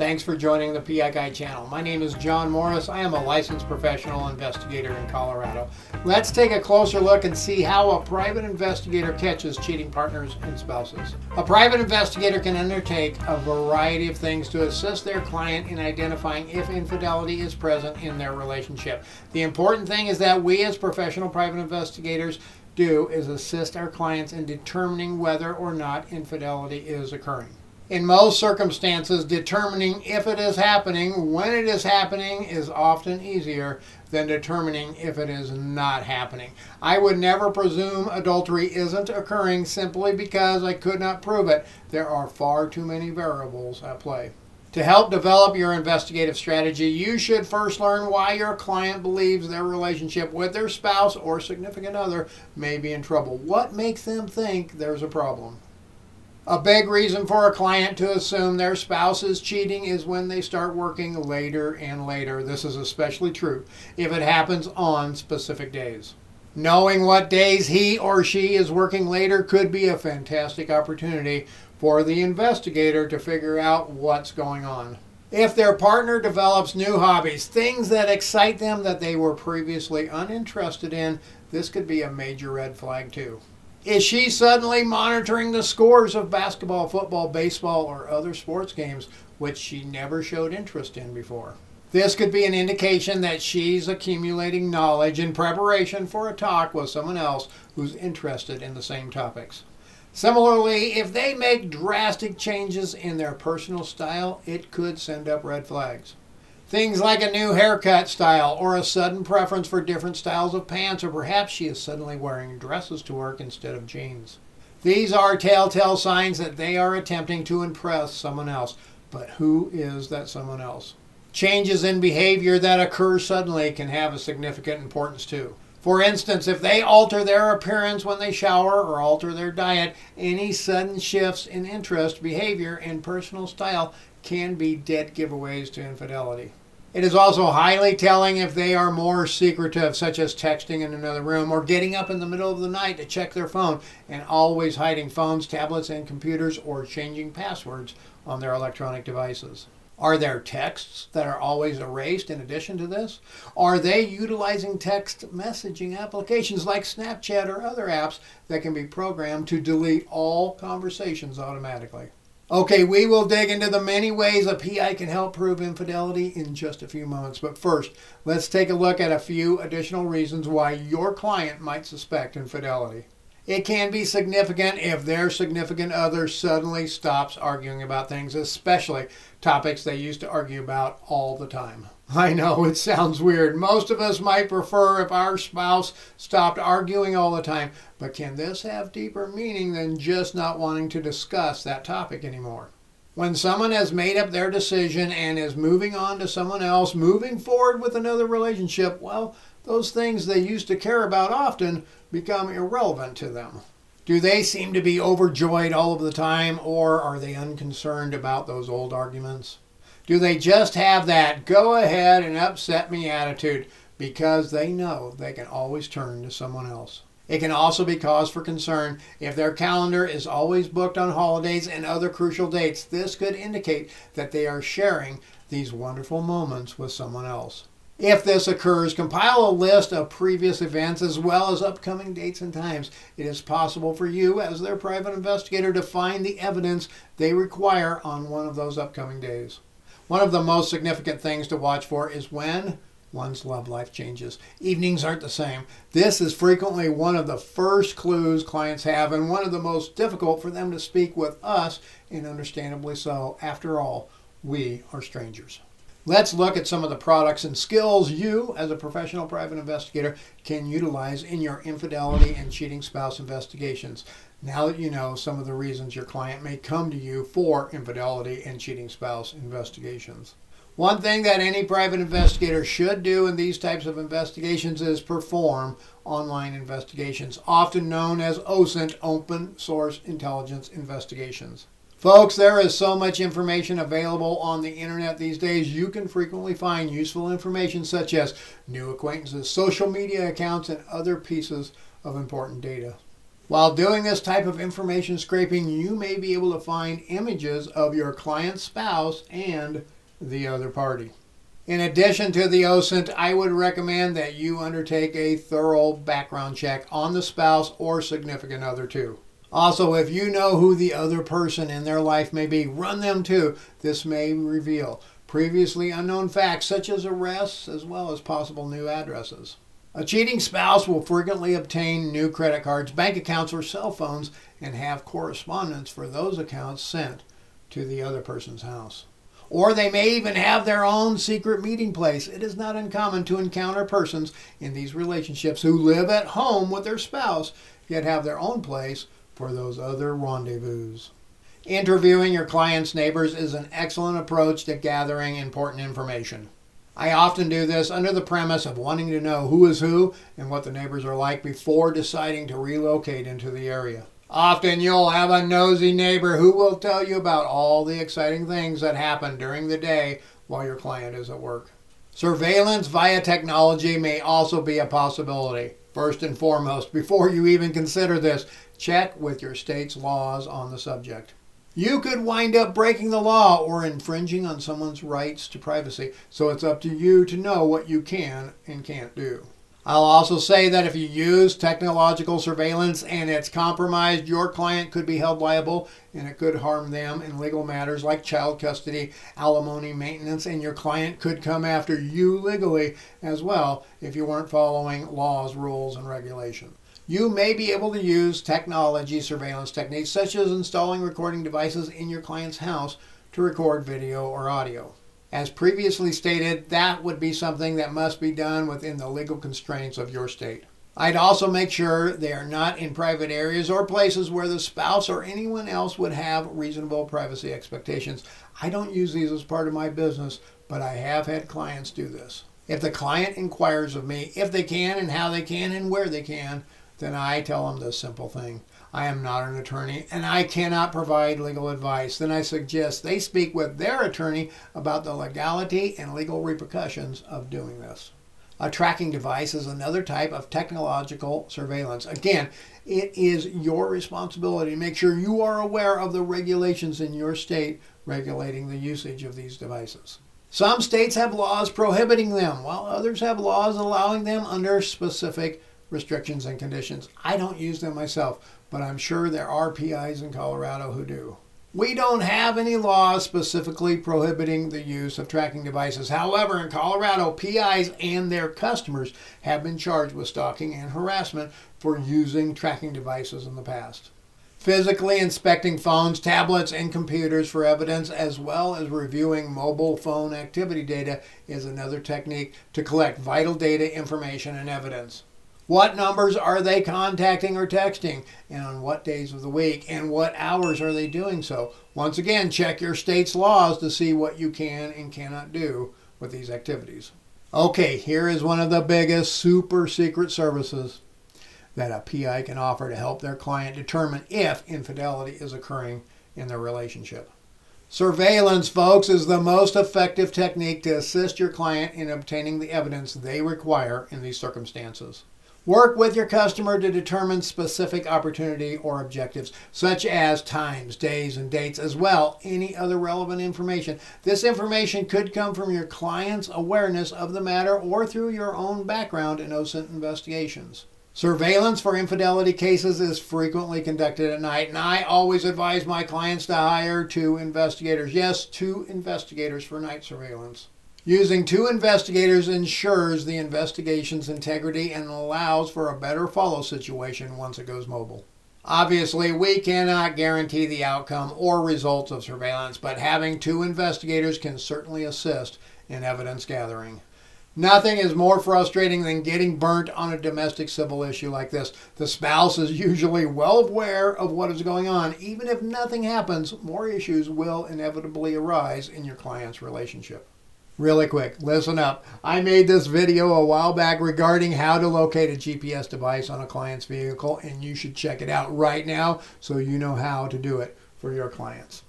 Thanks for joining the PI Guy channel. My name is John Morris. I am a licensed professional investigator in Colorado. Let's take a closer look and see how a private investigator catches cheating partners and spouses. A private investigator can undertake a variety of things to assist their client in identifying if infidelity is present in their relationship. The important thing is that we as professional private investigators do is assist our clients in determining whether or not infidelity is occurring. In most circumstances, determining if it is happening when it is happening is often easier than determining if it is not happening. I would never presume adultery isn't occurring simply because I could not prove it. There are far too many variables at play. To help develop your investigative strategy, you should first learn why your client believes their relationship with their spouse or significant other may be in trouble. What makes them think there's a problem? A big reason for a client to assume their spouse is cheating is when they start working later and later. This is especially true if it happens on specific days. Knowing what days he or she is working later could be a fantastic opportunity for the investigator to figure out what's going on. If their partner develops new hobbies, things that excite them that they were previously uninterested in, this could be a major red flag too. Is she suddenly monitoring the scores of basketball, football, baseball, or other sports games which she never showed interest in before? This could be an indication that she's accumulating knowledge in preparation for a talk with someone else who's interested in the same topics. Similarly, if they make drastic changes in their personal style, it could send up red flags. Things like a new haircut style or a sudden preference for different styles of pants, or perhaps she is suddenly wearing dresses to work instead of jeans. These are telltale signs that they are attempting to impress someone else. But who is that someone else? Changes in behavior that occur suddenly can have a significant importance too. For instance, if they alter their appearance when they shower or alter their diet, any sudden shifts in interest, behavior, and personal style can be dead giveaways to infidelity. It is also highly telling if they are more secretive, such as texting in another room or getting up in the middle of the night to check their phone and always hiding phones, tablets, and computers or changing passwords on their electronic devices. Are there texts that are always erased in addition to this? Are they utilizing text messaging applications like Snapchat or other apps that can be programmed to delete all conversations automatically? Okay, we will dig into the many ways a PI can help prove infidelity in just a few moments. But first, let's take a look at a few additional reasons why your client might suspect infidelity. It can be significant if their significant other suddenly stops arguing about things, especially topics they used to argue about all the time. I know it sounds weird. Most of us might prefer if our spouse stopped arguing all the time, but can this have deeper meaning than just not wanting to discuss that topic anymore? When someone has made up their decision and is moving on to someone else, moving forward with another relationship, well, those things they used to care about often become irrelevant to them. Do they seem to be overjoyed all of the time, or are they unconcerned about those old arguments? Do they just have that go ahead and upset me attitude because they know they can always turn to someone else? It can also be cause for concern if their calendar is always booked on holidays and other crucial dates. This could indicate that they are sharing these wonderful moments with someone else. If this occurs, compile a list of previous events as well as upcoming dates and times. It is possible for you, as their private investigator, to find the evidence they require on one of those upcoming days. One of the most significant things to watch for is when one's love life changes. Evenings aren't the same. This is frequently one of the first clues clients have and one of the most difficult for them to speak with us, and understandably so. After all, we are strangers. Let's look at some of the products and skills you, as a professional private investigator, can utilize in your infidelity and cheating spouse investigations. Now that you know some of the reasons your client may come to you for infidelity and cheating spouse investigations. One thing that any private investigator should do in these types of investigations is perform online investigations, often known as OSINT, Open Source Intelligence Investigations. Folks, there is so much information available on the internet these days. You can frequently find useful information such as new acquaintances, social media accounts, and other pieces of important data. While doing this type of information scraping, you may be able to find images of your client's spouse and the other party. In addition to the OSINT, I would recommend that you undertake a thorough background check on the spouse or significant other too. Also, if you know who the other person in their life may be, run them too. This may reveal previously unknown facts such as arrests as well as possible new addresses. A cheating spouse will frequently obtain new credit cards, bank accounts, or cell phones and have correspondence for those accounts sent to the other person's house. Or they may even have their own secret meeting place. It is not uncommon to encounter persons in these relationships who live at home with their spouse, yet have their own place for those other rendezvous. Interviewing your client's neighbors is an excellent approach to gathering important information. I often do this under the premise of wanting to know who is who and what the neighbors are like before deciding to relocate into the area. Often you'll have a nosy neighbor who will tell you about all the exciting things that happen during the day while your client is at work. Surveillance via technology may also be a possibility. First and foremost, before you even consider this, check with your state's laws on the subject. You could wind up breaking the law or infringing on someone's rights to privacy, so it's up to you to know what you can and can't do. I'll also say that if you use technological surveillance and it's compromised, your client could be held liable and it could harm them in legal matters like child custody, alimony, maintenance, and your client could come after you legally as well if you weren't following laws, rules, and regulations. You may be able to use technology surveillance techniques such as installing recording devices in your client's house to record video or audio. As previously stated, that would be something that must be done within the legal constraints of your state. I'd also make sure they are not in private areas or places where the spouse or anyone else would have reasonable privacy expectations. I don't use these as part of my business, but I have had clients do this. If the client inquires of me if they can and how they can and where they can, then I tell them this simple thing. I am not an attorney and I cannot provide legal advice. Then I suggest they speak with their attorney about the legality and legal repercussions of doing this. A tracking device is another type of technological surveillance. Again, it is your responsibility to make sure you are aware of the regulations in your state regulating the usage of these devices. Some states have laws prohibiting them, while others have laws allowing them under specific restrictions and conditions. I don't use them myself, but I'm sure there are PIs in Colorado who do. We don't have any laws specifically prohibiting the use of tracking devices. However, in Colorado, PIs and their customers have been charged with stalking and harassment for using tracking devices in the past. Physically inspecting phones, tablets, and computers for evidence, as well as reviewing mobile phone activity data, is another technique to collect vital data, information, and evidence. What numbers are they contacting or texting, and on what days of the week, and what hours are they doing so? Once again, check your state's laws to see what you can and cannot do with these activities. Okay, here is one of the biggest super secret services that a PI can offer to help their client determine if infidelity is occurring in their relationship. Surveillance, folks, is the most effective technique to assist your client in obtaining the evidence they require in these circumstances. Work with your customer to determine specific opportunity or objectives, such as times, days, and dates, as well as any other relevant information. This information could come from your client's awareness of the matter or through your own background in OSINT investigations. Surveillance for infidelity cases is frequently conducted at night, and I always advise my clients to hire 2 investigators. Yes, 2 investigators for night surveillance. Using 2 investigators ensures the investigation's integrity and allows for a better follow situation once it goes mobile. Obviously, we cannot guarantee the outcome or results of surveillance, but having 2 investigators can certainly assist in evidence gathering. Nothing is more frustrating than getting burnt on a domestic civil issue like this. The spouse is usually well aware of what is going on. Even if nothing happens, more issues will inevitably arise in your client's relationship. Really quick, listen up. I made this video a while back regarding how to locate a GPS device on a client's vehicle, and you should check it out right now so you know how to do it for your clients.